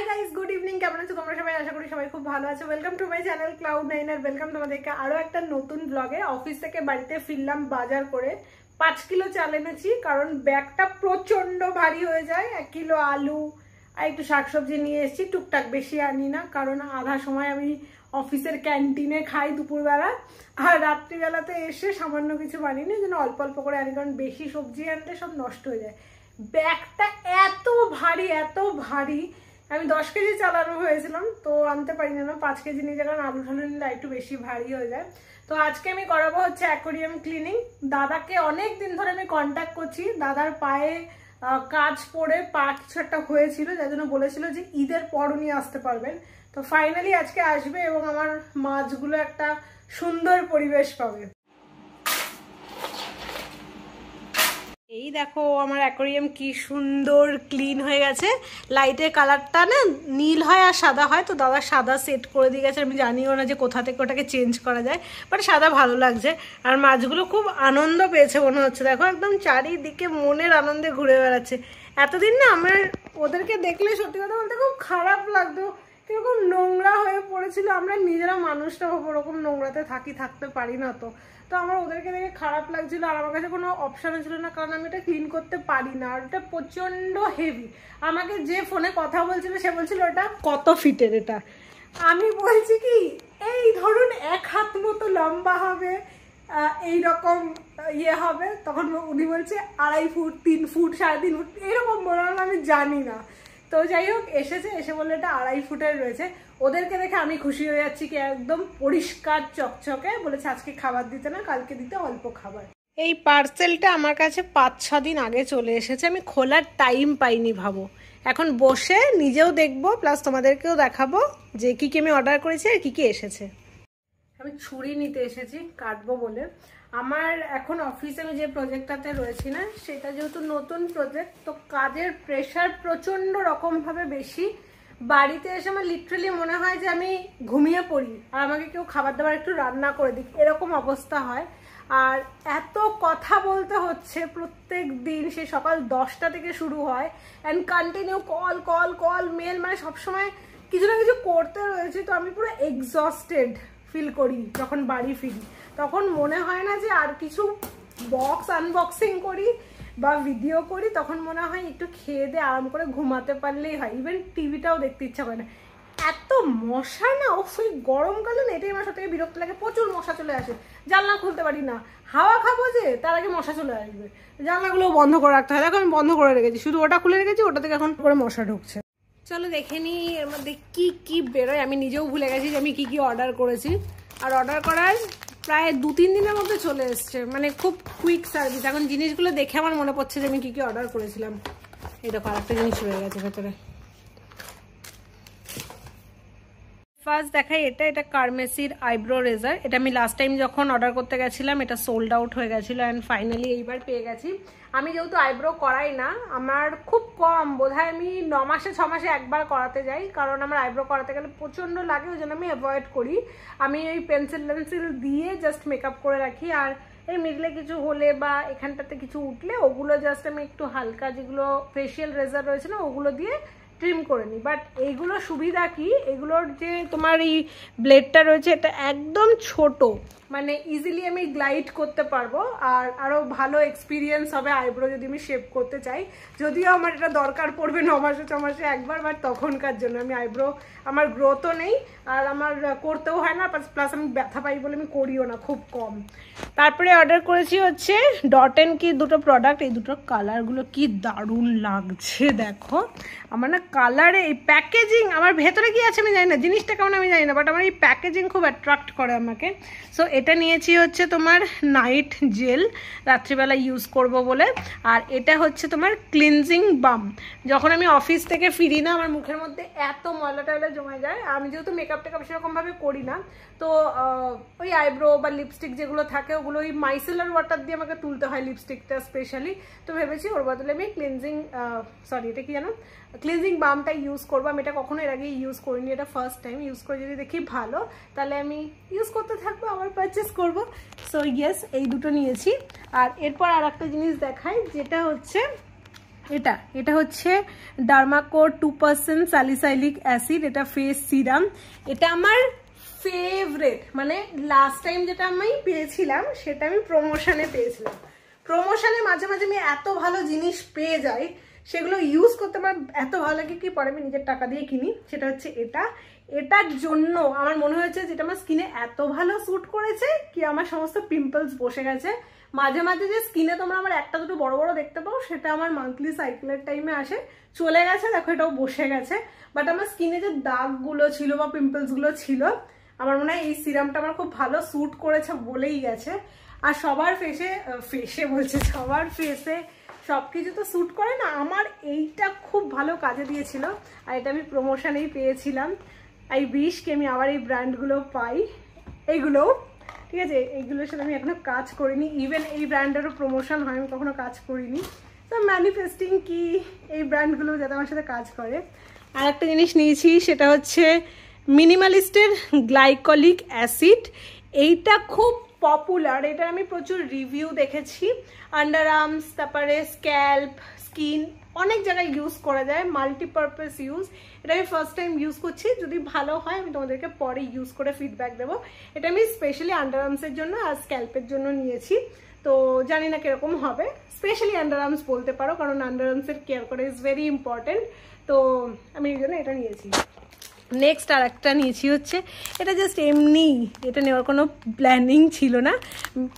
Guys, good evening. কেমন আছো তোমরা সবাই? আশা করি সবাই খুব ভালো আছো। Welcome to my channel Cloud9 আর ওয়েলকাম তোমাদেরকে আরো একটা নতুন ব্লগে। অফিস থেকে বাড়িতে ফিরলাম বাজার করে। 5 কিলো চাল এনেছি কারণ ব্যাগটা প্রচন্ড ভারী হয়ে যায়। 1 কিলো আলু আর একটু শাকসবজি নিয়ে এসেছি। টুকটাক বেশি আনি না কারণ আধা সময় আমি অফিসের ক্যান্টিনে খাই দুপুরবেলা, আর রাত্রিবেলাতে এসে সামান্য কিছু বানিয়ে নিই, যেন অল্প অল্প করে আনি, কারণ বেশি সবজি আনলে সব নষ্ট হয়ে যায়। ব্যাগটা এত ভারী আমি 10 কেজি চালানো হয়েছিলাম, তো আনতে পারি না 5 কেজি নিয়ে যায়, কারণ আলু ঠালু নিলে একটু বেশি ভারী হয়ে যায়। তো আজকে আমি করাবো হচ্ছে অ্যাকোয়ারিয়াম ক্লিনিং। দাদাকে অনেক দিন ধরে আমি কন্ট্যাক্ট করছি। দাদার পায়ে কাজ পড়ে পা কিছু একটা হয়েছিল, যার জন্য বলেছিল যে ঈদের পর উনি আসতে পারবেন। তো ফাইনালি আজকে আসবে এবং আমার মাছগুলো একটা সুন্দর পরিবেশ পাবে। এই দেখো আমার অ্যাকোয়ারিয়াম কি সুন্দর ক্লিন হয়ে গেছে। লাইটের কালারটা না নীল হয় আর সাদা হয়, তো দাদা সাদা সেট করে দিয়ে গেছে। আমি জানিও না যে কোথা থেকে ওটাকে চেঞ্জ করা যায়, বাট সাদা ভালো লাগছে। আর মাছগুলো খুব আনন্দ পেয়েছে মনে হচ্ছে, দেখো একদম চারিদিকে মনের আনন্দে ঘুরে বেড়াচ্ছে। এতদিন না আমার ওদেরকে দেখলে সত্যি কথা বলতে খুব খারাপ লাগতো, কিরকম নোংরা হয়ে পড়েছিল। আমরা নিজেরা মানুষটা ওরকম নোংরাতে থাকতে পারি না, তো আমার ওদেরকে দেখে খারাপ লাগছিল। আর আমার কাছে কোনো অপশানও ছিল না, কারণ আমি এটা ক্লিন করতে পারি না। আর এটা প্রচন্ড হেভি। আমাকে যে ফোনে কথা বলছিল সে বলছিল এটা কত ফিটের। এটা আমি বলছি কি এই ধরুন 1 হাত মতো লম্বা হবে, এইরকম ইয়ে হবে। তখন উনি বলছে 2.5 ফুট 3 ফুট 3.5 ফুট এরকম বললাম, আমি জানি না। তো যাই হোক এসে বললো এটা 2.5 ফুটের রয়েছে। ওদেরকে দেখে আমি খুশি হয়ে যাচ্ছি কি একদম পরিষ্কার চকচকে। বলেছে আজকে খাবার দিতে না, কালকে দিতে অল্প খাবার। এই পার্সেলটা আমার কাছে 5-6 দিন আগে চলে এসেছে, আমি খোলার টাইম পাইনি। ভাবো এখন বসে নিজেও দেখবো, প্লাস তোমাদেরকেও দেখাবো যে কি আমি অর্ডার করেছি আর কি এসেছে। আমি ছুরি নিতে এসেছি কাটবো বলে। আমার এখন অফিসে আমি যে প্রজেক্টটাতে রয়েছি না, সেটা যেহেতু নতুন প্রজেক্ট, তো কাজের প্রেশার প্রচণ্ড রকমভাবে বেশি। বাড়িতে এসে আমার লিটারালি মনে হয় যে আমি ঘুমিয়ে পড়ি আর আমাকে কেউ খাবার দাবার একটু রান্না করে দিক, এরকম অবস্থা হয়। আর এত কথা বলতে হচ্ছে প্রত্যেক দিন, সে সকাল 10টা থেকে শুরু হয় অ্যান্ড কন্টিনিউ কল মেল, মানে সবসময় কিছু না কিছু করতে রয়েছে। তো আমি পুরো এক্সস্টেড ফিল করি যখন বাড়ি ফিরি। তখন মনে হয় না যে আর কিছু বক্স আনবক্সিং করি বা ভিডিও করি, তখন মনে হয় একটু খেয়ে দিয়ে আরাম করে ঘুমাতে পারলেই হয়। ইভেন টিভিটাও দেখতে ইচ্ছা করে না। এত মশা না, ও সেই গরমকালে না এটাই আমার সব থেকে বিরক্ত লাগে। প্রচুর মশা চলে আসে, জানলা খুলতে পারি না। হাওয়া খাবো যে তার আগে মশা চলে আসবে। জানলাগুলো বন্ধ করে রাখতে হয়। দেখো আমি বন্ধ করে রেখেছি, শুধু ওটা খুলে রেখেছি, ওটা থেকে এখন করে মশা ঢুকছে। চলো দেখে নিই এর মধ্যে কি বেরোয়। আমি নিজেও ভুলে গেছি যে আমি কি অর্ডার করেছি। আর অর্ডার করার প্রায় 2-3 দিনের মধ্যে চলে এসছে, মানে খুব কুইক সার্ভিস। এখন জিনিসগুলো দেখে আমার মনে পড়ছে যে আমি কি অর্ডার করেছিলাম। এই দেখো আরেকটা জিনিস রয়ে গেছে ভেতরে। ফার্স্ট দেখাই এটা কার্মেসির আইব্রো রেজার। এটা আমি লাস্ট টাইম যখন অর্ডার করতে গেছিলাম এটা সোল্ড আউট হয়ে গেছিলো, অ্যান্ড ফাইনালি এইবার পেয়ে গেছি। আমি যেহেতু আইব্রো করাই না, আমার খুব কম, বোধহয় আমি 9 মাসে 6 মাসে একবার করাতে যাই, কারণ আমার আইব্রো করাতে গেলে প্রচণ্ড লাগে, ওই জন্য আমি অ্যাভয়েড করি। আমি এই পেন্সিল দিয়ে জাস্ট মেকআপ করে রাখি। আর এই মিডলে কিছু হলে বা এখানটাতে কিছু উঠলে ওগুলো জাস্ট আমি একটু হালকা, যেগুলো ফেশিয়াল রেজার রয়েছে না ওগুলো দিয়ে ট্রিম করে নিই। বাট এইগুলো সুবিধা কি, এগুলোর যে তোমার এই ব্লেডটা রয়েছে এটা একদম ছোট, মানে ইজিলি আমি গ্লাইড করতে পারবো। আর আরও ভালো এক্সপিরিয়েন্স হবে আইব্রো যদি আমি শেপ করতে চাই। যদিও আমার এটা দরকার পড়বে 9 মাসে 6 মাসে একবার, বাট তখনকার জন্য আমি আইব্রো, আমার গ্রোথও নেই আর আমার করতেও হয় না, প্লাস আমি ব্যথা পাই বলে আমি করিও না, খুব কম। তারপরে অর্ডার করেছি হচ্ছে ডট অ্যান্ড কি দুটো প্রোডাক্ট। এই দুটো কালারগুলো কি দারুণ লাগছে দেখো। আমার না কালারে এই প্যাকেজিং, আমার ভেতরে কি আছে আমি জানি না, জিনিসটা কেমন আমি জানি না, বাট আমার এই প্যাকেজিং খুব অ্যাট্রাক্ট করে আমাকে। সো এটা নিয়েছি হচ্ছে তোমার নাইট জেল, রাত্রিবেলা ইউজ করব বলে। আর এটা হচ্ছে তোমার ক্লিনজিং বাম। যখন আমি অফিস থেকে ফিরি না, আমার মুখের মধ্যে এত ময়লা টয়লা জমে যায়। আমি যেহেতু মেকআপ টেকআপ সেরকমভাবে করি না, তো ওই আইব্রো বা লিপস্টিক যেগুলো থাকে ওগুলো ওই মাইসেলার ওয়াটার দিয়ে আমাকে তুলতে হয়, লিপস্টিকটা স্পেশালি। তো ভেবেছি ওর বদলে আমি এটা কি জানো, ক্লিনজিং বামটা ইউজ করবো। আমি এটা কখনো এর আগে ইউজ করিনি, এটা ফার্স্ট টাইম ইউজ করে। যদি দেখি ভালো তাহলে আমি ইউজ করতে থাকবো, আবার পারচেস করবো। সো ইয়েস, এই দুটো নিয়েছি। আর এরপর আর একটা জিনিস দেখাই, যেটা হচ্ছে এটা এটা হচ্ছে ডার্মাকোর 2% স্যালিসাইলিক অ্যাসিড, এটা ফেস সিরাম। এটা আমার ফেভারিট, মানে লাস্ট টাইম যেটা আমি পেয়েছিলাম সেটা আমি প্রমোশনে পেয়েছিলাম। প্রমোশনে মাঝে মাঝে আমি এত ভালো জিনিস পেয়ে যাই, সেগুলো ইউজ করতে আমার এত ভালো লাগে কি পরে আমি নিজের টাকা দিয়ে কিনি। সেটা হচ্ছে এটার জন্য আমার মনে হয়েছে যেটা আমার স্কিনে এত ভালো স্যুট করেছে কি আমার সমস্ত পিম্পলস বসে গেছে। মাঝে মাঝে যে স্কিনে তোমরা আমার একটা দুটো বড় বড় দেখতে পাও সেটা আমার মান্থলি সাইকেলের টাইমে আসে, চলে গেছে, দেখো এটাও বসে গেছে। বাট আমার স্কিনে যে দাগগুলো ছিল বা পিম্পলসগুলো ছিল, আমার মনে হয় এই সিরামটা আমার খুব ভালো স্যুট করেছে বলেই গেছে। আর সবার সবার ফেসে সবকিছু তো স্যুট করে না, আমার এইটা খুব ভালো কাজে দিয়েছিল। আর এটা আমি প্রমোশনেই পেয়েছিলাম। আই উইশ কি আমি আবার এই ব্র্যান্ডগুলো পাই। এইগুলো ঠিক আছে, এইগুলোর সাথে আমি এখনো কাজ করিনি, ইভেন এই ব্র্যান্ডেরও প্রমোশন হয় আমি কখনো কাজ করিনি। তো ম্যানিফেস্টিং কি এই ব্র্যান্ডগুলো যাতে আমার সাথে কাজ করে। আর একটা জিনিস নিয়েছি সেটা হচ্ছে মিনিমালিস্টের গ্লাইকলিক অ্যাসিড। এইটা খুব পপুলার, এটা আমি প্রচুর রিভিউ দেখেছি। আন্ডার আর্মস, তারপরে স্ক্যাল্প, স্কিন, অনেক জায়গায় ইউজ করা যায়, মাল্টিপারপাস ইউজ। এটা আমি ফার্স্ট টাইম ইউজ করছি, যদি ভালো হয় আমি তোমাদেরকে পরে ইউজ করে ফিডব্যাক দেবো। এটা আমি স্পেশালি আন্ডার আর্মসের জন্য আর স্ক্যাল্পের জন্য নিয়েছি, তো জানি না কিরকম হবে। স্পেশালি আন্ডার আর্মস বলতে পারো, কারণ আন্ডার আর্মসের কেয়ার করা ইজ ভেরি ইম্পর্টেন্ট, তো আমি এই জন্য এটা নিয়েছি। নেক্সট আর একটা নিয়েছি হচ্ছে, এটা জাস্ট এমনি, এটা নেওয়ার কোনো প্ল্যানিং ছিল না,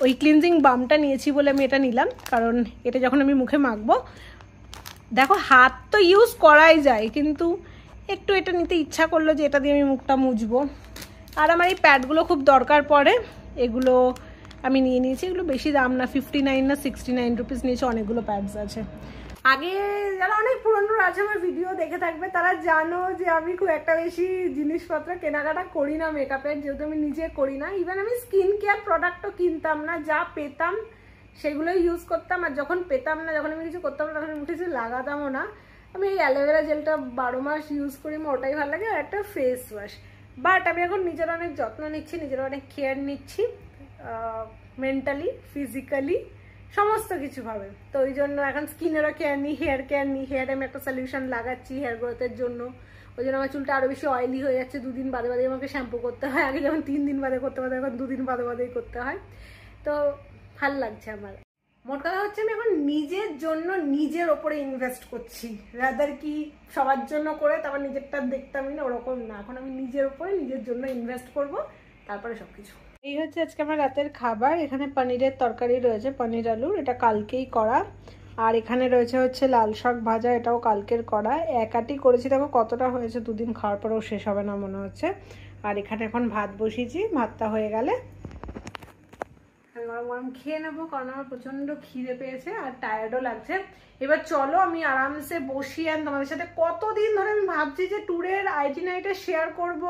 ওই ক্লিনজিং বামটা নিয়েছি বলে আমি এটা নিলাম। কারণ এটা যখন আমি মুখে মাখবো, দেখো হাত তো ইউজ করাই যায়, কিন্তু একটু এটা নিতে ইচ্ছা করলো যে এটা দিয়ে আমি মুখটা মুছবো। আর আমার এই প্যাডগুলো খুব দরকার পড়ে, এগুলো আমি নিয়ে নিয়েছি। এগুলো বেশি দাম না, 59 না 69 রুপিস নিয়েছে, অনেকগুলো প্যাডস আছে। আগে যারা অনেক পুরনো আছে আমার ভিডিও দেখে থাকবে তারা জানো যে আমি খুব একটা বেশি জিনিসপত্র কেনাকাটা করি না মেকআপের, যেহেতু আমি নিজে করি না। ইভেন আমি স্কিন কেয়ার প্রোডাক্টও কিনতাম না, যা পেতাম সেগুলোই ইউজ করতাম। আর যখন পেতাম না, যখন আমি কিছু করতাম না, তখন আমি কিছু লাগাতামও না। আমি এই অ্যালোভেরা জেলটা 12 মাস ইউজ করি, আমার ওটাই ভালো লাগে, আর একটা ফেস ওয়াশ। বাট আমি এখন নিজের অনেক যত্ন নিচ্ছি, নিজের অনেক কেয়ার নিচ্ছি, মেন্টালি, ফিজিক্যালি, সমস্ত কিছু ভাবে। তো ওই জন্য এখন স্কিনেরও কেয়ার নিই, হেয়ার কেয়ার নিই। হেয়ারে আমি একটা সলিউশন লাগাচ্ছি হেয়ার গ্রোথের জন্য, ওই জন্য আমার চুলটা আরও বেশি অয়েলি হয়ে যাচ্ছে। 2 দিন বাদে বাদে আমাকে শ্যাম্পু করতে হয়, আগে যেমন 3 দিন বাদে করতে পারতাম, এখন 2 দিন বাদে বাদেই করতে হয়। তো ভাল লাগছে আমার। মোট কথা হচ্ছে আমি এখন নিজের জন্য নিজের ওপরে ইনভেস্ট করছি, রাদার কি সবার জন্য করে তারপর নিজেরটা দেখতামই না, ওরকম না। এখন আমি নিজের ওপরে নিজের জন্য ইনভেস্ট করব, তারপরে সবকিছু। এই হচ্ছে আজকে আমার রাতের খাবার। এখানে পনিরের তরকারি রয়েছে, পনির আলুর, এটা কালকেই করা। আর এখানে রয়েছে হচ্ছে লাল শাক ভাজা, এটাও কালকের করা। একাটি করেছি, দেখো কতটা হয়েছে, 2 দিন খাওয়ার পরেও শেষ হবে না মনে হচ্ছে। আর এখানে এখন ভাত বসিয়েছি, ভাতটা হয়ে গেলে আমি গরম গরম খেয়ে নেবো, কারণ আমার প্রচন্ড খিদে পেয়েছে আর টায়ার্ডও লাগছে। এবার চলো আমি আরামসে বসি। আর তোমাদের সাথে কতদিন ধরে আমি ভাবছি যে ট্যুরের আইটিনারিটা শেয়ার করব,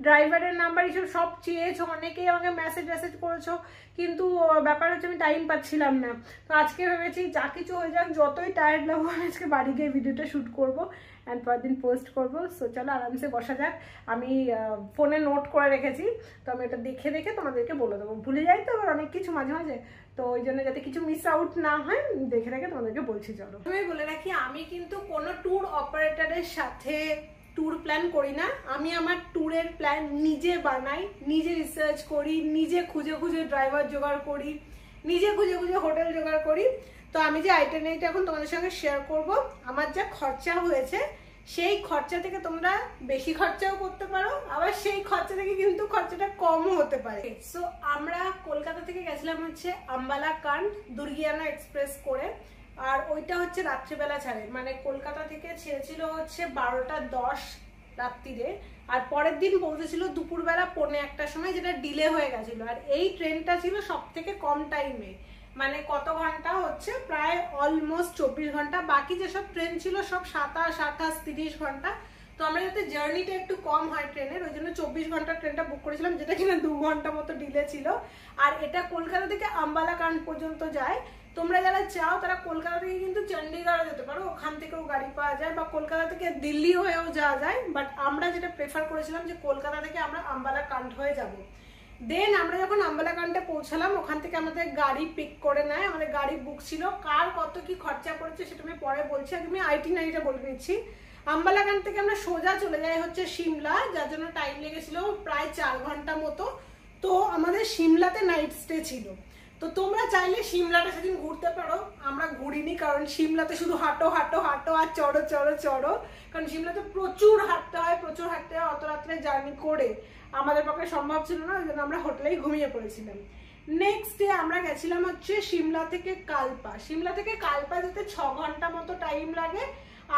ড্রাইভারের নাম্বার এইসব সব চেয়েছো, অনেকেই আমাকে মেসেজ করেছো, কিন্তু ব্যাপার হচ্ছে আমি টাইম পাচ্ছিলাম না। তো আজকে ভেবেছি যা কিছু হয়ে যাক, যতই টায়ার্ড লাগবো আমি আজকে বাড়ি গিয়ে ভিডিওটা শ্যুট করবো অ্যান্ড পরদিন পোস্ট করবো। সো চলো আরামসে বসা যাক। আমি ফোনে নোট করে রেখেছি, তো আমি এটা দেখে দেখে তোমাদেরকে বলে দেবো। ভুলে যাই তো আবার অনেক কিছু মাঝে মাঝে, তো ওই জন্য যাতে কিছু মিস আউট না হয় দেখে দেখে তোমাদেরকে বলছি। চলো আমি বলে রাখি, আমি কিন্তু কোনো ট্যুর অপারেটরের সাথে ট্যুর প্ল্যান করি না। আমি আমার ট্যুরের প্ল্যান নিজে বানাই, নিজে রিসার্চ করি, নিজে খুঁজে খুঁজে ড্রাইভার জোগাড় করি, নিজে খুঁজে খুঁজে হোটেল জোগাড় করি। তো আমি যে আইটিনারিটা এখন তোমাদের সঙ্গে শেয়ার করব, আমার যা খরচা হয়েছে সেই খরচা থেকে তোমরা বেশি খরচাও করতে পারো, আবার সেই খরচা থেকে কিন্তু খরচাটা কমও হতে পারে। সো আমরা কলকাতা থেকে গেছিলাম হচ্ছে আম্বালা কান্ড দুর্গিয়ানা এক্সপ্রেস করে, আর ওইটা হচ্ছে রাত্রিবেলা ছাড়ে, মানে কলকাতা থেকে ছেড়েছিল হচ্ছে 12:10 রাত্রিরে, আর পরের দিন পৌঁছেছিল দুপুরবেলা 1:45টার সময়, যেটা ডিলে হয়ে গেছিল। আর এই ট্রেনটা ছিল সব থেকে কম টাইমে, মানে কত ঘন্টা হচ্ছে, প্রায় অলমোস্ট 24 ঘন্টা। বাকি যেসব ট্রেন ছিল সব 27, 28, 30 ঘন্টা। তো আমরা যাতে জার্নিটা একটু কম হয় ট্রেনের, ওই জন্য 24 ঘন্টা ট্রেনটা বুক করেছিলাম, যেটা কিনা 2 ঘন্টা মতো ডিলে ছিল। আর এটা কলকাতা থেকে আম্বালা কান্ড পর্যন্ত যায়। তোমরা যারা চাও তারা কলকাতা থেকে কিন্তু চণ্ডীগড় যেতে পারো, ওখান থেকেও গাড়ি পাওয়া যায়, বা কলকাতা থেকে দিল্লি হয়েও যাওয়া যায়। বাট আমরা যেটা প্রেফার করেছিলাম যে কলকাতা থেকে আমরা আম্বালা কান্ড হয়ে যাব। দেন আমরা যখন আম্বালাকান্ডে পৌঁছালাম, ওখান থেকে আমাদের গাড়ি পিক করে নেয়, আমাদের গাড়ি বুক ছিল। কার কত কি খরচা পড়েছে সেটা আমি পরে বলছি, আমি আইটিনারিটা বলে দিচ্ছি। আম্বালাকান্ড থেকে আমরা সোজা চলে যাই হচ্ছে সিমলা, যার জন্য টাইম লেগেছিল প্রায় 4 ঘন্টা মতো। তো আমাদের সিমলাতে নাইট স্টে ছিল। তো তোমরা চাইলে সিমলাটা সেদিন ঘুরতে পারো, আমরা ঘুরিনি, কারণ সিমলাতে শুধু হাঁটো হাঁটো হাঁটো আর চড়ো চড়ো চড়ো, কারণ সিমলাতে প্রচুর হাঁটতে হয়, প্রচুর হাঁটতে হয়। অত রাত্রে জার্নি করে আমাদের পক্ষে সম্ভব ছিল না, ওই জন্য আমরা হোটেলেই ঘুমিয়ে পড়েছিলাম। নেক্সট ডে আমরা গেছিলাম হচ্ছে সিমলা থেকে কালপা। সিমলা থেকে কালপা যেতে 6 ঘন্টা মতো টাইম লাগে।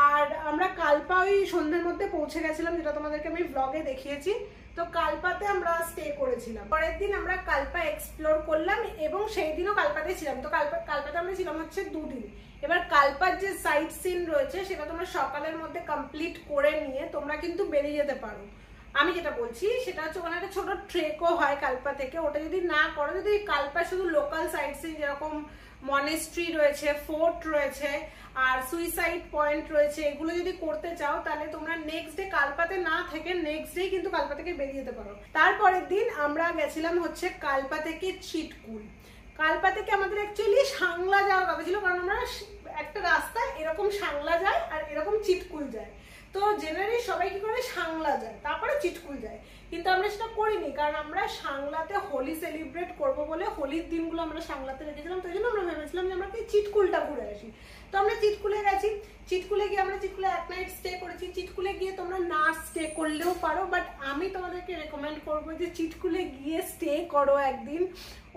আর আমরা কালপা ওই সন্ধ্যের মধ্যে পৌঁছে গেছিলাম, যেটা তোমাদেরকে আমি ব্লগে দেখিয়েছি। তো কালপাতে আমরা স্টে করেছিলাম। পরের দিন আমরা কালপা এক্সপ্লোর করলাম এবং সেই দিনও কালপাতে ছিলাম। তো কালপাতে আমরা ছিলাম হচ্ছে 2 দিন। এবার কালপার যে সাইট সিন রয়েছে সেটা তোমরা সকালের মধ্যে কমপ্লিট করে নিয়ে তোমরা কিন্তু বেরিয়ে যেতে পারো। আমি যেটা বলছি সেটা হচ্ছে ওখানে একটা ছোট ট্রেকও হয় কালপা থেকে, ওটা যদি না করো, যদি কালপা শুধু লোকাল সাইট সিন যেরকম মনেস্ট্রি রয়েছে, ফোর্ট রয়েছে আর সুইসাইড পয়েন্ট রয়েছে, এগুলো যদি করতে চাও তাহলে তোমরা নেক্সট ডে কালপাতে না থেকে নেক্সট ডে কিন্তু কালপা থেকে বেরিয়ে যেতে পারো। তারপরের দিন আমরা গেছিলাম হচ্ছে কালপা থেকে চিটকুল। কালপা থেকে আমাদের অ্যাকচুয়ালি সাংলা যাওয়ার কথা ছিল, কারণ আমরা একটা রাস্তা এরকম সাংলা যায় আর এরকম চিটকুল যায়। তো জেনারেলি সবাই কি করে সাংলা যায়, তারপরে চিটকুল যায়, কিন্তু আমরা সেটা করিনি, কারণ আমরা সাংলাতে হোলি সেলিব্রেট করব বলে হোলির দিনগুলো আমরা সাংলাতে রেখেছিলাম। তো এই জন্য আমরা ভেবেছিলাম যে আমরা কি চিটকুলটা ঘুরে আসি। তো আমরা চিটকুলে গেছি। চিটকুলে গিয়ে আমরা চিটকুলে 1 নাইট স্টে করেছি। চিটকুলে গিয়ে তোমরা না স্টে করলেও পারো, বাট আমি তোমাদেরকে রেকমেন্ড করবো যে চিটকুলে গিয়ে স্টে করো একদিন।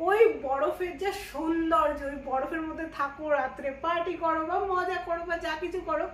ওই বরফের যে সৌন্দর্য, ওই বরফের মধ্যে থাকো, রাত্রে পার্টি করো বা মজা করো বা যা কিছু করো,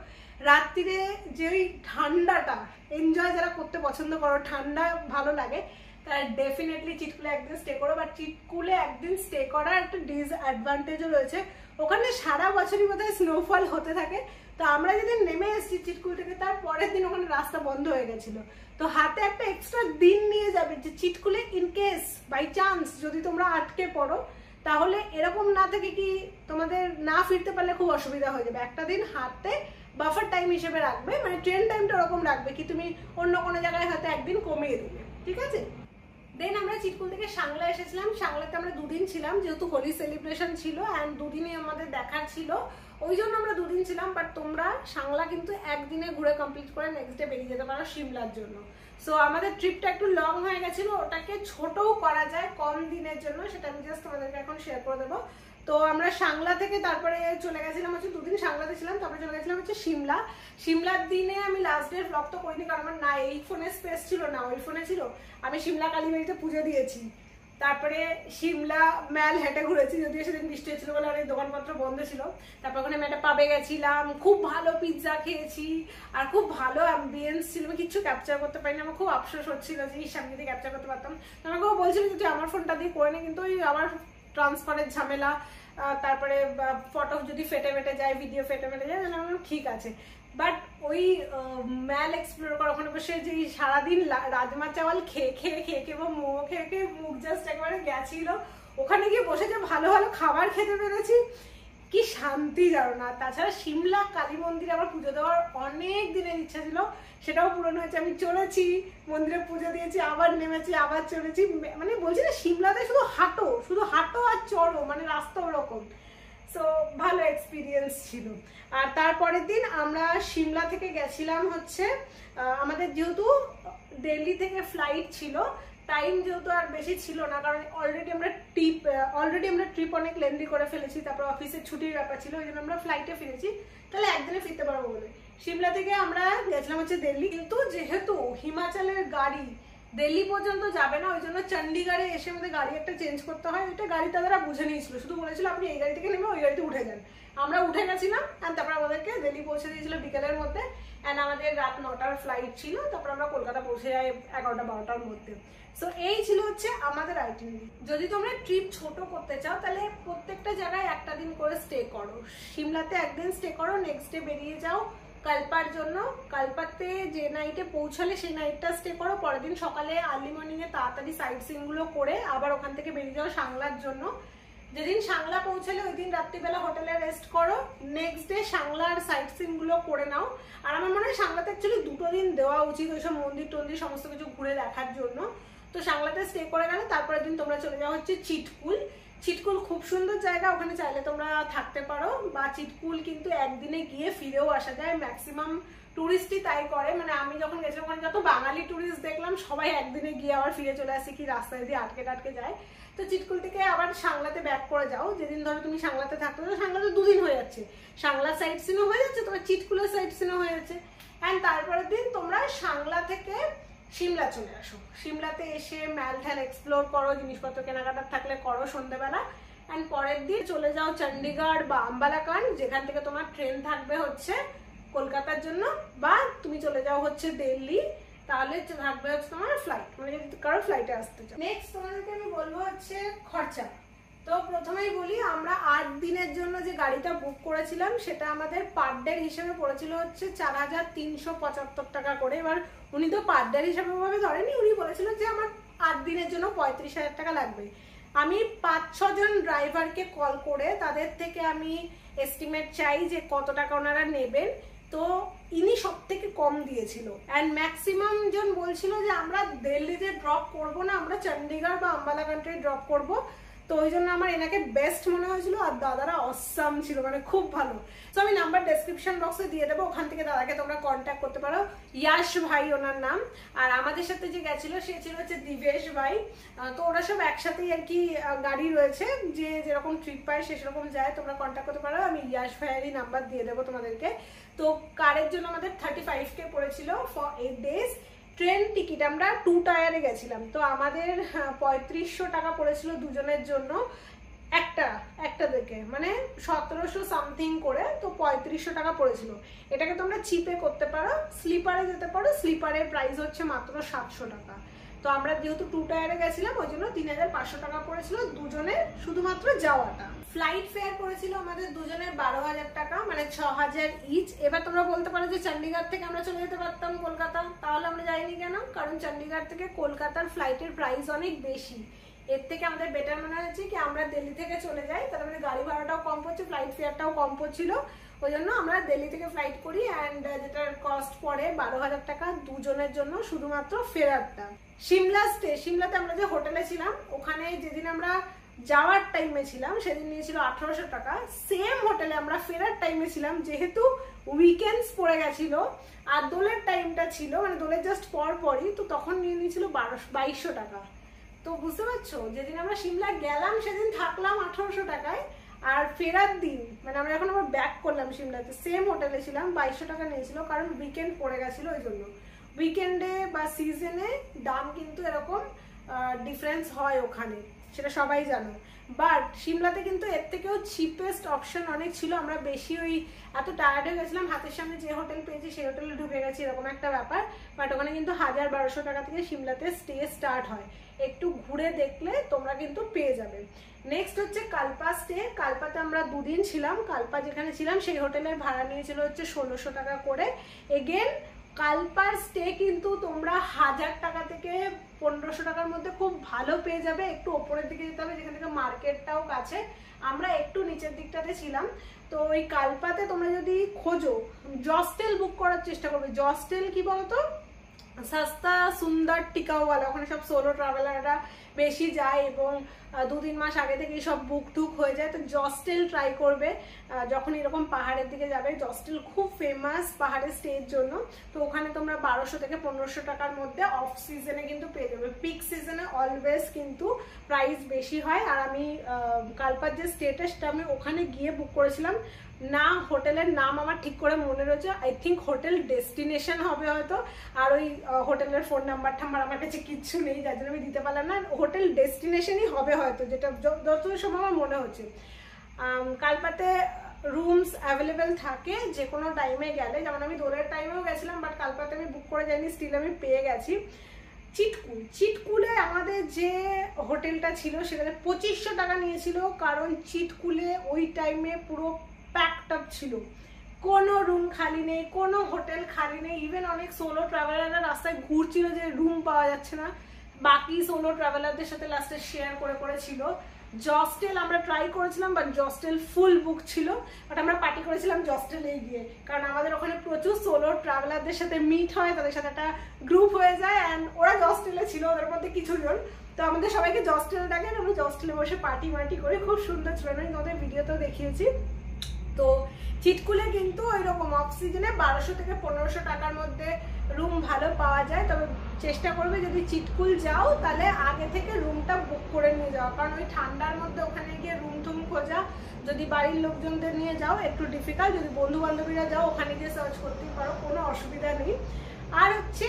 রাত্রিরে যে ওই ঠান্ডাটা এনজয় যারা করতে পছন্দ করো, ঠান্ডা ভালো লাগে, তারা ডেফিনেটলি চিটকুলে একদিন স্টে করো। বাট চিটকুলে একদিন স্টে করার একটা ডিসঅ্যাডভান্টেজও রয়েছে, ওখানে সারা বছরই বোধহয় স্নোফল হতে থাকে। তো আমরা যেদিন নেমে এসেছি চিটকুল থেকে, তার পরের দিন ওখানে রাস্তা বন্ধ হয়ে গেছিল। তো হাতে একটা এক্সট্রা দিন নিয়ে যাবে যে চিটকুলে ইনকেস বাই চান্স যদি তোমরা আটকে পড়ো, তাহলে এরকম না থেকে কি তোমাদের না ফিরতে পারলে খুব অসুবিধা হয়ে যাবে। একটা দিন হাতে বাফার টাইম হিসেবে রাখবে, মানে ট্রেন টাইমটা ওরকম রাখবে কি তুমি অন্য কোনো জায়গায় হয়তো একদিন কমিয়ে দেবে, ঠিক আছে। দেন আমরা চিটকুল থেকে সাংলা এসেছিলাম। সাংলাতে আমরা 2 দিন ছিলাম, যেহেতু হোলি সেলিব্রেশন ছিল অ্যান্ড 2 দিনই আমাদের দেখার ছিল, ওই জন্য আমরা 2 দিন ছিলাম। বাট তোমরা সাংলা কিন্তু একদিনে ঘুরে কমপ্লিট করে নেক্সট ডে বেরিয়ে যেতে পারো সিমলার জন্য। সো আমাদের ট্রিপটা একটু লং হয়ে গেছিল, ওটাকে ছোটও করা যায় কম দিনের জন্য, সেটা আমি জাস্ট তোমাদেরকে এখন শেয়ার করে দেবো। তো আমরা সাংলা থেকে তারপরে চলে গেছিলাম হচ্ছে 2 দিন সাংলাতে ছিলাম, তারপরে চলে গেছিলাম হচ্ছে সিমলা। সিমলার দিনে আমি লাস্ট ডে ব্লগ তো করিনি, কারণ আমার না এই ফোনে স্পেস ছিল না ওই ফোনে ছিল। আমি সিমলা কালীবাড়িতে পুজো দিয়েছি, তারপরে সিমলা ম্যাল হেঁটে ঘুরেছি, যদিও সেদিন বৃষ্টি হচ্ছিল বলে অনেক দোকানপত্র বন্ধ ছিল। তারপর ওখানে আমি একটা পাবে গেছিলাম, খুব ভালো পিৎজা খেয়েছি আর খুব ভালো অ্যাম্বিয়েন্স ছিল। আমি কিছু ক্যাপচার করতে পারিনি, আমার খুব আফসোস হচ্ছিল যে সামনে দিয়ে ক্যাপচার করতে পারতাম। আমাকেও বলছিল যে তুই আমার ফোনটা দিয়ে করে নে, কিন্তু ওই আমার ট্রান্সফারের ঝামেলা, তারপরে ফটো যদি ফেটে ফেটে যায়, ভিডিও ফেটে ফেটে যায়, ঠিক আছে। বাট ওই ম্যাল এক্সপ্লোর করা, ওখানে বসে যে সারাদিন রাজমা চাওয়াল খেয়ে খেয়ে খেয়ে খেয়ে বা মোমো খেয়ে খেয়ে মুখ জাস্ট একবারে গেছিল। ওখানে গিয়ে বসে যে ভালো ভালো খাবার খেতে পেরেছি, কি শান্তি জানো না। তাছাড়া সিমলা কালী মন্দিরে আমার পুজো দেওয়ার অনেক দিনের ইচ্ছা ছিল, সেটাও পূরণ হয়েছে। আমি চলেছি মন্দিরে পুজো দিয়েছি, আবার নেমেছি, আবার চলেছি। মানে বলছি না সিমলাতে শুধু হাঁটো আর চড়ো, মানে রাস্তা ওরকম। সো ভালো এক্সপিরিয়েন্স ছিল। আর তারপরের দিন আমরা সিমলা থেকে গেছিলাম হচ্ছে, আমাদের যেহেতু দিল্লি থেকে ফ্লাইট ছিল, টাইম যেহেতু আর বেশি ছিল না, কারণ অলরেডি আমরা ট্রিপ অনেক লেন্দি করে ফেলেছি, তারপর অফিসের ছুটির ব্যাপার ছিল, ওই জন্য আমরা ফ্লাইটে ফিরেছি, তাহলে একদিনে ফিরতে পারবো বলে। সিমলা থেকে আমরা গেছিলাম হচ্ছে দিল্লি, কিন্তু যেহেতু হিমাচলের গাড়ি দিল্লি পর্যন্ত যাবে না, ওই জন্য চণ্ডীগড়ে এসে আমাদের গাড়ি একটা চেঞ্জ করতে হয়। ওইটা গাড়িটা তারা বুঝে নিয়েছিল, শুধু বলেছিল আপনি এই গাড়ি থেকে নেমে ওই গাড়িতে উঠে যান। আমরা উঠে গেছিলাম, অ্যান্ড তারপর আমাদেরকে দিল্লি পৌঁছে দিয়েছিল বিকেলের মধ্যে, অ্যান্ড আমাদের রাত 9টার ফ্লাইট ছিল। তারপর আমরা কলকাতা পৌঁছে যাই 11টা-12টার মধ্যে। সো এই ছিল হচ্ছে আমাদের আইটিনারি। যদি তোমরা ট্রিপ ছোট করতে চাও তাহলে প্রত্যেকটা জায়গায় একটা দিন করে স্টে করো। সিমলাতে একদিন স্টে করো, নেক্সট ডে বেরিয়ে যাও কালপার জন্য। কালপাতে যে নাইটে পৌঁছালে সেই নাইটটা স্টে করো, পরের দিন সকালে আর্লি মর্নিংয়ে তাড়াতাড়ি সাইট সিনগুলো করে আবার ওখান থেকে বেরিয়ে যাও সাংলার জন্য। যেদিন সাংলা পৌঁছালে ওই দিন রাত্রিবেলা হোটেলে রেস্ট করো, নেক্সট ডে সাংলার সাইট সিনগুলো করে নাও। আর আমার মনে হয় সাংলাতে অ্যাকচুয়ালি 2 দিন দেওয়া উচিত ওইসব মন্দির টন্দির সমস্ত কিছু ঘুরে দেখার জন্য। তো সাংলাতে স্টে করে গেলে তারপরের দিন তোমরা চলে যাওয়া হচ্ছে চিটকুল। চিটকুল খুব সুন্দর জায়গা, ওখানে চাইলে তোমরা থাকতে পারো, বা চিটকুল কিন্তু একদিনে গিয়ে ফিরেও আসা যায়। ম্যাক্সিমাম টুরিস্টই তাই করে, মানে আমি যখন গেছিলাম ওখানে যত বাঙালি টুরিস্ট দেখলাম সবাই একদিনে গিয়ে আবার ফিরে চলে আসে, কি রাস্তায় দিয়ে আটকে টাটকে যায়। তো চিটকুল থেকে আবার সাংলাতে ব্যাক করে যাও। যেদিন ধরো তুমি সাংলাতে থাকতে, তো সাংলাতে 2 দিন হয়ে যাচ্ছে, সাংলা সাইড সিনও হয়ে যাচ্ছে, তোমার চিটকুলের সাইড সিনও হয়ে যাচ্ছে। অ্যান্ড তারপরের দিন তোমরা সাংলা থেকে সিমলা চলে আসো। সিমলাতে এসে ম্যাল ঠ্যাল এক্সপ্লোর করো, জিনিসপত্র কেনাকাটার থাকলে করো সন্ধ্যেবেলা। অ্যান্ড পরের দিন চলে যাও চণ্ডীগড় বা আম্বালাকান্ড, যেখান থেকে তোমার ট্রেন থাকবে হচ্ছে কলকাতার জন্য, বা তুমি চলে যাও হচ্ছে দিল্লি, তাহলে থাকবে হচ্ছে তোমার ফ্লাইট, মানে যদি কারো ফ্লাইটে আসতে চাও। নেক্সট তোমাদেরকে আমি বলবো হচ্ছে খরচা। তো প্রথমেই বলি, আমরা 8 দিনের জন্য যে গাড়িটা বুক করেছিলাম সেটা আমাদের পার ডে হিসেবে পড়েছিল হচ্ছে 4375 টাকা করে। এবার উনি তো পার ডে হিসাবে ভাবে ধরেনি, উনি বলেছিল যে আমার 8 দিনের জন্য 35,000 টাকা লাগবে। আমি 5-6 জন ড্রাইভারকে কল করে তাদের থেকে আমি এস্টিমেট চাই যে কত টাকা ওনারা নেবেন, তো ইনি সব থেকে কম দিয়েছিল। অ্যান্ড ম্যাক্সিমাম জন বলছিল যে আমরা দিল্লিতে ড্রপ করব না, আমরা চণ্ডীগড় বা আম্বালাকান্ডে ড্রপ করব। তো ওই জন্য আমার এনাকে বেস্ট মনে হয়েছিল, আর দাদারা অসাম ছিল, মানে খুব ভালো। তো আমি নাম্বার ডেসক্রিপশন বক্সে দিয়ে দেবো, ওখান থেকে দাদাকে তোমরা কন্ট্যাক্ট করতে পারো। ইয়াশ ভাই ওনার নাম। আর আমাদের সাথে যে গেছিল সে ছিল হচ্ছে দিবেশ ভাই। তো ওরা সব একসাথেই আর কি গাড়ি রয়েছে, যে যেরকম ট্রিপ পায় সে সেরকম যায়, তোমরা কন্ট্যাক্ট করতে পারো। আমি ইয়াশ ভাইয়েরই নাম্বার দিয়ে দেবো তোমাদেরকে। তো কারের জন্য আমাদের 35K পড়েছিল ফর 8 days। ট্রেন টিকিট আমরা 2 টায়ারে গেছিলাম, তো আমাদের 3500 টাকা পড়েছিল দুজনের জন্য, একটা দেখে, মানে 1700 সামথিং করে, তো 3500 টাকা পড়েছিল। এটাকে তোমরা চিপে করতে পারো, স্লিপারে যেতে পারো, স্লিপারের প্রাইস হচ্ছে মাত্র 700 টাকা। তো আমরা যেহেতু 2 টায়ারে গেছিলাম ওই জন্য 3500 টাকা পড়েছিল দুজনের, শুধুমাত্র যাওয়াটা। ফ্লাইট ফেয়ার পড়েছিল আমাদের দুজনের 12,000 টাকা, মানে 6,000 ইচ। এবার তোমরা বলতে পারো যে চণ্ডীগড় থেকে আমরা চলে যেতে পারতাম কলকাতা, তাহলে আমরা যাইনি কেন? কারণ চণ্ডীগড় থেকে কলকাতার ফ্লাইটের প্রাইস অনেক বেশি। এর থেকে আমাদের বেটার মনে হচ্ছে কি আমরা দিল্লি থেকে চলে যাই, তাহলে মানে গাড়ি ভাড়াটাও কম পড়ছে, ফ্লাইট ফেয়ারটাও কম পড়ছিল। ওই জন্য আমরা দিল্লি থেকে ফ্লাইট করি, অ্যান্ড যেটার কস্ট পড়ে 12,000 টাকা দুজনের জন্য, শুধুমাত্র ফেরারটা। সিমলাতে আমরা যে হোটেলে ছিলাম, ওখানে যেদিন আমরা যাওয়ার টাইমে ছিলাম সেদিন নিয়েছিল 1800 টাকা। সেম হোটেলে আমরা ফেরার টাইমে ছিলাম, যেহেতু উইকেন্ডস পড়ে গেছিল আর দোলের টাইমটা ছিল, মানে দোলের জাস্ট পরই, তো তখন নিয়ে নিয়েছিল 2200 টাকা। তো বুঝতে পারছো, যেদিন আমরা সিমলা গেলাম সেদিন থাকলাম 1800 টাকায়, আর ফেরার দিন মানে আমরা যখন আবার ব্যাক করলাম সিমলাতে সেম হোটেলে ছিলাম, 2200 টাকা নিয়েছিল, কারণ উইকেন্ড পড়ে গেছিল। ওই জন্য উইকেন্ডে বা সিজনে দাম কিন্তু এরকম ডিফারেন্স হয় ওখানে, সেটা সবাই জানো। বাট সিমলাতে কিন্তু এর থেকেও চিপেস্ট অপশন অনেক ছিল। আমরা বেশি ওই এত টায়ার্ড হয়ে গেছিলাম, হাতের সামনে যে হোটেল পেয়েছি সেই হোটেলে ঢুকে গেছি, এরকম একটা ব্যাপার। বাট ওখানে কিন্তু 1000-1200 টাকা থেকে সিমলাতে স্টে স্টার্ট হয়। একটু ঘুরে দেখলে তোমরা কিন্তু পেয়ে যাবে। নেক্সট হচ্ছে কালপা স্টে। কালপাতে আমরা 2 দিন ছিলাম। কালপা যেখানে ছিলাম সেই হোটেলের ভাড়া নিয়েছিল হচ্ছে 1600 টাকা করে। এগেন কালপার স্টে কিন্তু তোমরা 1000 টাকা থেকে 1500 টাকার মধ্যে খুব ভালো পেয়ে যাবে। একটু ওপরের দিকে যেতে হবে, যেখান থেকে মার্কেটটাও কাছে। আমরা একটু নিচের দিকটাতে ছিলাম। তো ওই কালপাতে তোমরা যদি খোঁজো, জস্টেল বুক করার চেষ্টা করবে। জস্টেল কি বলতো, সস্তা সুন্দর টিকাওয়ালা, ওখানে সব সোলো ট্রাভেলাররা বেশি যায় এবং 2-3 মাস আগে থেকেই সব বুক টুক হয়ে যায়। তো জস্টেল ট্রাই করবে যখন এরকম পাহাড়ের দিকে যাবে। জস্টেল খুব ফেমাস পাহাড়ের স্টের জন্য। তো ওখানে তোমরা 1200 থেকে 1500 টাকার মধ্যে অফ সিজনে কিন্তু পেয়ে যাবে। পিক সিজনে অলওয়েজ কিন্তু প্রাইস বেশি হয়। আর আমি কালপার যে স্টেটা সেটা আমি ওখানে গিয়ে বুক করেছিলাম না, হোটেলের নাম আমার ঠিক করে মনে রয়েছে, আই থিঙ্ক হোটেল ডেস্টিনেশন হবে হয়তো। আর ওই হোটেলের ফোন নাম্বার আমার কাছে কিচ্ছু নেই, যার জন্য আমি দিতে পারলাম না। হোটেল ডেস্টিনেশনই হবে হয়তো, যেটা যত সময় আমার মনে হচ্ছে। কালপাতে রুমস অ্যাভেলেবেল থাকে যে কোনো টাইমে গেলে, যেমন আমি দোলের টাইমেও গেছিলাম, বাট কালপাতে আমি বুক করে যাইনি, স্টিল আমি পেয়ে গেছি। চিটকুলে আমাদের যে হোটেলটা ছিল সেখানে 2500 টাকা নিয়েছিল, কারণ চিটকুলে ওই টাইমে পুরো প্যাকড আপ ছিল, কোনো রুম খালি নেই, কোনো হোটেল খালি নেই। ইভেন অনেক সোলো ট্রাভেলাররা রাস্তায় ঘুরছিল যে রুম পাওয়া যাচ্ছে না, বাকি সোলো ট্রাভেলারদের সাথে লাস্টে শেয়ার করেছিল। জস্টেল আমরা ট্রাই করেছিলাম, বাট জস্টেল ফুল বুক ছিল, বাট আমরা পার্টি করেছিলাম জস্টেলে গিয়ে, কারণ আমাদের ওখানে প্রচুর সোলো ট্রাভেলারদের সাথে মিট হয়, তাদের সাথে একটা গ্রুপ হয়ে যায়, অ্যান্ড ওরা জস্টেলে ছিল, ওদের মধ্যে কিছু জন, তো আমাদের সবাইকে জস্টেলে ডাকেন, আমরা জস্টেলে বসে পার্টি করে খুব সুন্দর ছিল, আমি তোমাদের ভিডিওতেও দেখিয়েছি। তো চিটকুলে কিন্তু ওইরকম অফ সিজনে 1200 থেকে 1500 টাকার মধ্যে রুম ভালো পাওয়া যায়, তবে চেষ্টা করবে যদি চিটকুল যাও তাহলে আগে থেকে রুমটা বুক করে নিয়ে যাওয়া, কারণ ওই ঠান্ডার মধ্যে ওখানে গিয়ে রুম টুম খোঁজা, যদি বাড়ির লোকজনদের নিয়ে যাও একটু ডিফিকাল্ট, যদি বন্ধু বান্ধবীরা যাও ওখানে গিয়ে সার্চ করতেই পারো, কোনো অসুবিধা নেই। আর হচ্ছে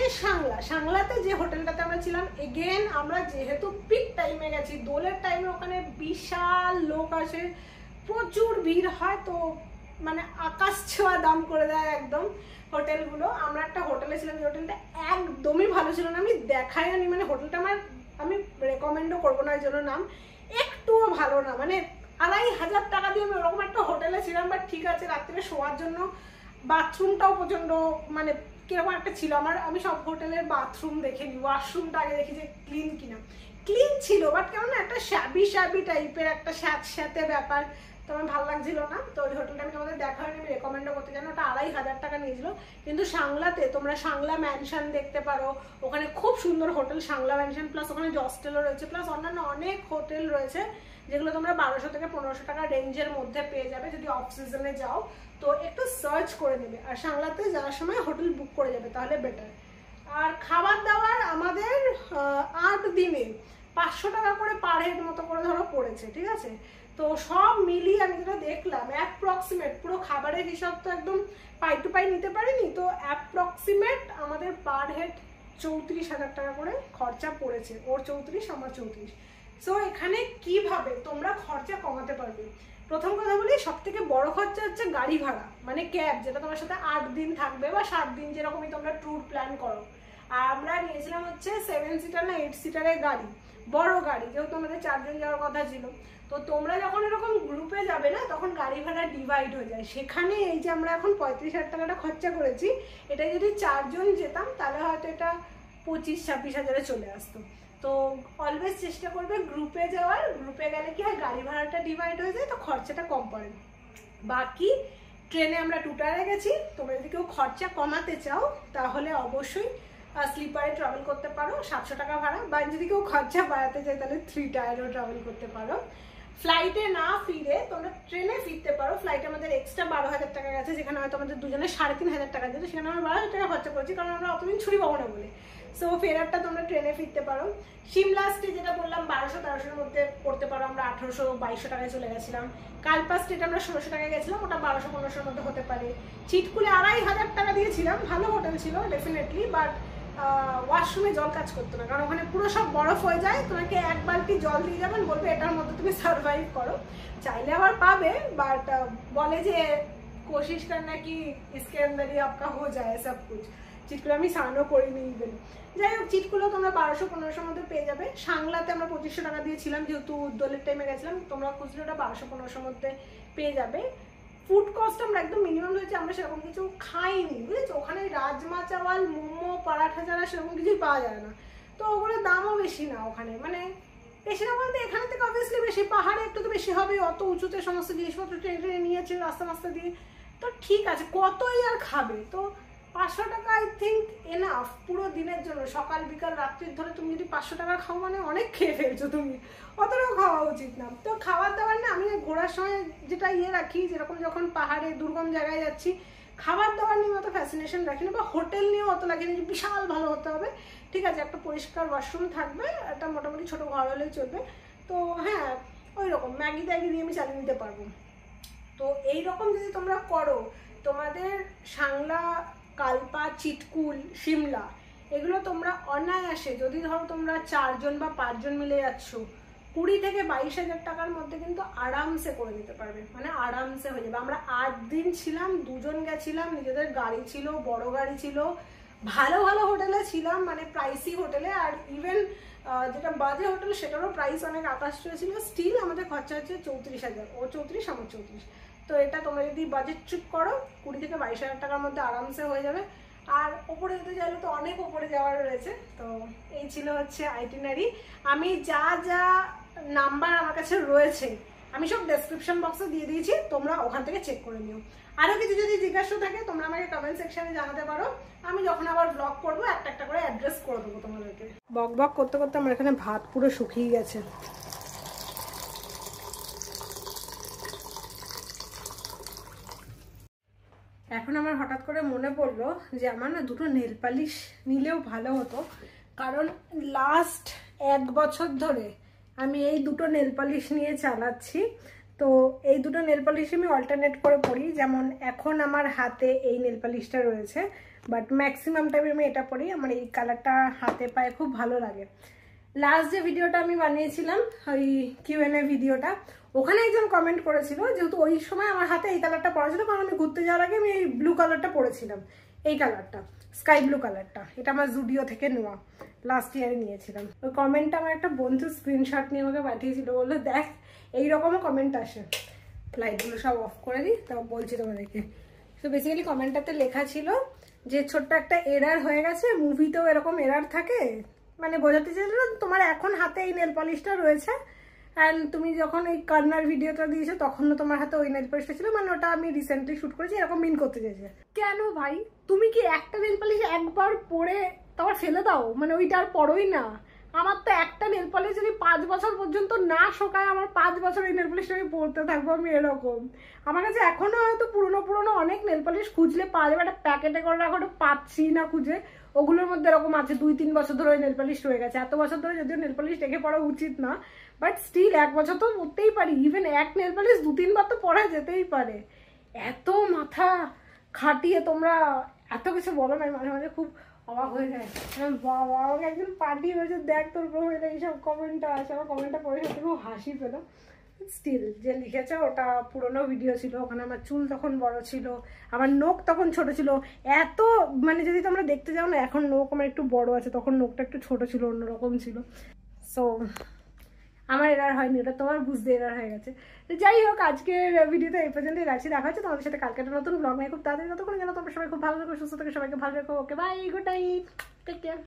সাংলাতে যে হোটেলটাতে আমরা ছিলাম, এগেন আমরা যেহেতু পিক টাইমে গেছি, দোলের টাইমে ওখানে বিশাল লোক আসে, প্রচুর ভিড় হয়, তো মানে আকাশ ছোঁয়া দাম করে দেয় একদম হোটেলগুলো। আমরা একটা হোটেলে ছিলাম, যে হোটেলটা একদমই ভালো ছিল না, আমি দেখাই আনি, মানে হোটেলটা আমি রেকমেন্ডও করবো না, এই জন্য নাম একটুও ভালো না, মানে 2500 টাকা দিয়ে আমি ওরকম একটা হোটেলে ছিলাম, বাট ঠিক আছে, রাত্রে শোয়ার জন্য বাথরুমটাও প্রচন্ড মানে কিরকম একটা ছিল, আমি সব হোটেলের বাথরুম দেখিনি, ওয়াশরুমটা আগে দেখি যে ক্লিন কিনা, ক্লিন ছিল, বাট কেমন একটা শ্যাবি টাইপের একটা স্যাঁতে ব্যাপার, তো আমার ভালো লাগছিল না। তো ওই হোটেলটা আমি তোমাদের দেখা হয়নি, আমি রেকমেন্ডও করতে জানি, ওটা 2500 টাকা নিয়েছিল। কিন্তু সাংলাতে তোমরা সাংলা ম্যানশন দেখতে পারো, ওখানে খুব সুন্দর হোটেল সাংলা ম্যানশন, প্লাস ওখানে জস্টেলও রয়েছে, প্লাস অন্যান্য অনেক হোটেল রয়েছে যেগুলো তোমরা 1200 থেকে 1500 টাকা রেঞ্জের মধ্যে পেয়ে যাবে যদি অফ সিজনে যাও, তো একটু সার্চ করে নেবে, আর সাংলাতে যাওয়ার সময় হোটেল বুক করে যাবে, তাহলে বেটার। আর খাবার দাবার আমাদের 8 দিনে 500 টাকা করে পার হেড মতো করে ধরো পড়েছে, ঠিক আছে। তো সব মিলিয়ে আমি যেটা দেখলাম অ্যাপ্রক্সিমেট, পুরো খাবারের হিসাব তো একদম পাই টু পাই নিতে পারিনি, তো অ্যাপ্রক্সিমেট আমাদের পার হেড 34,000 টাকা করে খরচা পড়েছে, ওর 34 আমার 34। সো এখানে কিভাবে তোমরা খরচা কমাতে পারবে, প্রথম কথা বলি, সব থেকে বড় খরচা হচ্ছে গাড়ি ভাড়া, মানে ক্যাব, যেটা তোমার সাথে 8 দিন থাকবে বা 7 দিন যেরকমই তোমরা ট্যুর প্ল্যান করো। আর আমরা নিয়েছিলাম হচ্ছে 7 সিটার না 8 সিটারের গাড়ি, বড় গাড়ি, যেহেতু আমাদের 4 জন যাওয়ার কথা ছিল। তো তোমরা যখন এরকম গ্রুপে যাবে না, তখন গাড়ি ভাড়া ডিভাইড হয়ে যায়, সেখানে এই যে আমরা এখন 35,000 টাকাটা খরচা করেছি, এটা যদি 4 জন যেতাম তাহলে হয়তো এটা 25-26 হাজারে চলে আসতো। তো অলওয়েজ চেষ্টা করবে গ্রুপে যাওয়ার, গ্রুপে গেলে কি হয় গাড়ি ভাড়াটা ডিভাইড হয়ে যায়, তো খরচাটা কম পড়ে। বাকি ট্রেনে আমরা 2 টায়ারে গেছি, তোমরা যদি কেউ খরচা কমাতে চাও তাহলে অবশ্যই স্লিপারে ট্রাভেল করতে পারো, 700 টাকা ভাড়া, বা যদি কেউ খরচা বাড়াতে চায় তাহলে 3 টায়ারেও ট্রাভেল করতে পারো। ফ্লাইটে না ফিরে তোমরা ট্রেনে ফিরতে পারো, ফ্লাইটে আমাদের এক্সট্রা 12,000 টাকা গেছে, যেখানে হয়তো আমাদের দুজনে 3,500 টাকা যেত, সেখানে আমরা 12,000 টাকা খরচা করেছি, কারণ আমরা অতদিন ছুটি পাবো না বলে। সো ফেরারটা তোমরা ট্রেনে ফিরতে পারো। সিমলা স্টে যেটা বললাম 1200-1300-এর মধ্যে করতে পারো, আমরা 1800-2200 টাকায় চলে গেছিলাম। কালপা স্টেটা আমরা 1600 টাকায় গেছিলাম, ওটা 1200-1500-এর মধ্যে হতে পারে। চিটকুলে 2500 টাকা দিয়েছিলাম, ভালো হোটেল ছিল ডেফিনেটলি, বাট ওয়াশরুমে জল কাজ করতো না, কারণ ওখানে পুরো সব বরফ হয়ে যায়, তোমাকে 1 বালতি জল দিয়ে যাবেন, বলবে এটার মধ্যে তুমি সার্ভাইভ করো, চাইলে আবার পাবে, বাট বলে যে কোশিশ করনা কি ইসকে আন্দার হি আপকা হো যায় সব কুছ। চিটকুলো আমি স্নানও করিনি ইভেন, যাই হোক চিটকুলো তোমরা 1200-1500-এর মধ্যে পেয়ে যাবে। সাংলাতে আমরা 2500 টাকা দিয়েছিলাম, যেহেতু দোলের টাইমে গেছিলাম, তোমরা খুঁজলে ওটা 1200-1500-এর মধ্যে পেয়ে যাবে। ফুড কস্ট আমরা একদম মিনিমাম রয়েছে, আমরা সেরকম কিছু খাইনি, বুঝেছো, ওখানে রাজমা চাওয়াল, মোমো, পরাঠা ছাড়া সেরকম কিছুই পাওয়া যায় না, তো ওগুলোর দামও বেশি না ওখানে, মানে বেশি না বলতে এখানে থেকে অবভিয়াসলি বেশি, পাহাড়ে একটু তো বেশি হবে, অত উঁচুতে সমস্ত জিনিসপত্র ট্রেনে নিয়েছে রাস্তা দিয়ে, তো ঠিক আছে, কতই আর খাবে, তো 500 টাকা আই থিঙ্ক এনাফ পুরো দিনের জন্য, সকাল বিকাল রাত্রির ধরে তুমি যদি 500 টাকা খাও মানে অনেক খেয়ে ফেলছো তুমি, অতটাও খাওয়া উচিত না। তো খাবার দাবার না, আমি ঘোরার সময় যেটা রাখি, যেরকম যখন পাহাড়ে দুর্গম জায়গায় যাচ্ছি, খাবার দাবার নিয়ে অত ফ্যাসিনেশন রাখি না, বা হোটেল নিয়েও অত লাগে না যে বিশাল ভালো হতে হবে, ঠিক আছে, একটা পরিষ্কার ওয়াশরুম থাকবে, একটা মোটামুটি ছোটো ঘর হলেই চলবে, তো হ্যাঁ ওই রকম ম্যাগি ট্যাগি দিয়ে আমি চালিয়ে নিতে পারবো। তো এইরকম যদি তোমরা করো, তোমাদের সাংলা, কালপা, চিটকুল, সিমলা এগুলো তোমরা অনায়াসে, যদি ধরো তোমরা 4 জন বা 5 জন মিলে যাচ্ছ, 20 থেকে 22,000 টাকার মধ্যে কিন্তু আরামসে করে দিতে পারবে, মানে আরামসে হয়ে যাবে। আমরা 8 দিন ছিলাম, 2 জন গেছিলাম, নিজেদের গাড়ি ছিল, বড় গাড়ি ছিল, ভালো ভালো হোটেলে ছিলাম, মানে প্রাইসি হোটেলে, আর ইভেন যেটা বাজে হোটেল সেটারও প্রাইস অনেক আকাশ ছিল, স্টিল আমাদের খরচা হচ্ছে 34,000, ও 34 আমার 34। তো এটা তোমরা যদি বাজেট ট্রিপ করো 20 থেকে 22,000 টাকার মধ্যে আরামসে হয়ে যাবে। আর ওপরে যেতে চাইলে তো অনেক ওপরে যাওয়ার রয়েছে। তো এই ছিল হচ্ছে আইটিনারি। আমি যা যা নাম্বার আমার কাছে রয়েছে আমি সব ডেসক্রিপশন বক্সে দিয়ে দিয়েছি, তোমরা ওখান থেকে চেক করে নিও। আরও কিছু যদি জিজ্ঞাসা থাকে তোমরা আমাকে কমেন্ট সেকশনে জানাতে পারো, আমি যখন আবার ব্লগ করবো একটা একটা করে অ্যাড্রেস করে দেবো তোমাদেরকে। বক বক করতে করতে আমার এখানে ভাত পুরো শুকিয়ে গেছে। এখন আমার হঠাৎ করে মনে পড়লো যে আমার না দুটো নেল পালিশ নিলেও ভালো হতো, কারণ লাস্ট 1 বছর ধরে আমি এই দুটো নেল পালিশ নিয়ে চালাচ্ছি। তো এই দুটো নেল পালিশ আমি অল্টারনেট করে পরি, যেমন এখন আমার হাতে এই নেল পালিশটা রয়েছে, বাট ম্যাক্সিমাম টাইমে আমি এটা পরি। আমার এই কালারটা হাতে পায়ে খুব ভালো লাগে। লাস্ট যে ভিডিওটা আমি বানিয়েছিলাম ওই কিউএনএ ভিডিওটা, ওখানে একজন কমেন্ট করেছিল, যেহেতু ওই সময় আমার হাতে এই কালারটা পরা ছিল, কারণ আমি ঘুরতে যাওয়ার আগে আমি এই ব্লু কালারটা পরেছিলাম, এই কালারটা স্কাই ব্লু কালারটা, এটা আমার জুডিও থেকে নেওয়া, লাস্ট ইয়ারে নিয়েছিলাম। ওই কমেন্টটা আমার একটা বন্ধু স্ক্রিনশট নিয়ে আমাকে পাঠিয়েছিল, বললো দেখ এইরকমও কমেন্ট আসে। লাইটগুলো সব অফ করে দিই, তাও বলছি তোমাদেরকে। তো বেসিক্যালি কমেন্টটাতে লেখা ছিল যে ছোট্ট একটা এরার হয়ে গেছে, মুভিতেও এরকম এরার থাকে, মানে বোঝাতে চাইছিল তোমার এখন হাতে এই নেল পলিশটা রয়েছে, অ্যান্ড তুমি যখন এই কর্নার ভিডিওটা দিয়েছো তখনও তোমার হাতে ওই নেল পলিশটা ছিল, মানে ওটা আমি রিসেন্টলি শুট করেছি, এরকম মিন করতে চাইছে। কেন ভাই, তুমি কি একটা নেল পলিশ একবার পরে তোমার ফেলে দাও, মানে ওইটা আর পরোই না? আমার তো একটা নেল পলিশ যদি 5 বছর পর্যন্ত না শোকায়, আমার 5 বছর এই নেল পলিশটা আমি পরতে থাকবো, আমি এরকম। আমার কাছে এখনো হয়তো পুরোনো অনেক নেল পলিশ খুঁজলে পাওয়া যাবে, একটা প্যাকেটে করে এখনো পাচ্ছি না খুঁজে, ওগুলোর মধ্যে এরকম আছে 2-3 বছর ধরে ওই নেল পলিশ রয়ে গেছে। এত বছর ধরে যদিও নেল পলিশ রেখে পড়া উচিত না, বাট স্টিল 1 বছর তো পরতেই পারি, ইভেন এক নেল পলিশ 2-3 বার তো পরা যেতেই পারে। এত মাথা খাটিয়ে তোমরা এত কিছু বলো না, মাঝে মাঝে খুব অবাক হয়ে যায়। বাবা, আমাকে একদিন পার্টি হয়েছে, দেখ তোর প্রোফাইলে এইসব কমেন্টটা আছে, আমার কমেন্টটা পড়ে সত্যি খুব হাসি পেলো। স্টিল যে লিখেছে ওটা পুরোনো ভিডিও ছিল, ওখানে আমার চুল তখন বড় ছিল, আমার নোখ তখন ছোট ছিল। এত মানে যদি তোমরা দেখতে যাও না, এখন নোখ আমার একটু বড় আছে, তখন নোখটা একটু ছোট ছিল, অন্যরকম ছিল। সো আমার এরার হয়নি, ওটা তোমার বুঝতে এরার হয়ে গেছে। তো যাই হোক, আজকের ভিডিওতে এই পর্যন্তই রাখছি। দেখা হচ্ছে তোমাদের সাথে কালকে একটা নতুন ব্লগ নিয়ে খুব তাড়াতাড়ি। ততক্ষণ যেন তোমরা সবাই খুব ভালো থাকো, সুস্থ থাকো, সবাইকে ভালো রাখো। Okay bye, good night, take care.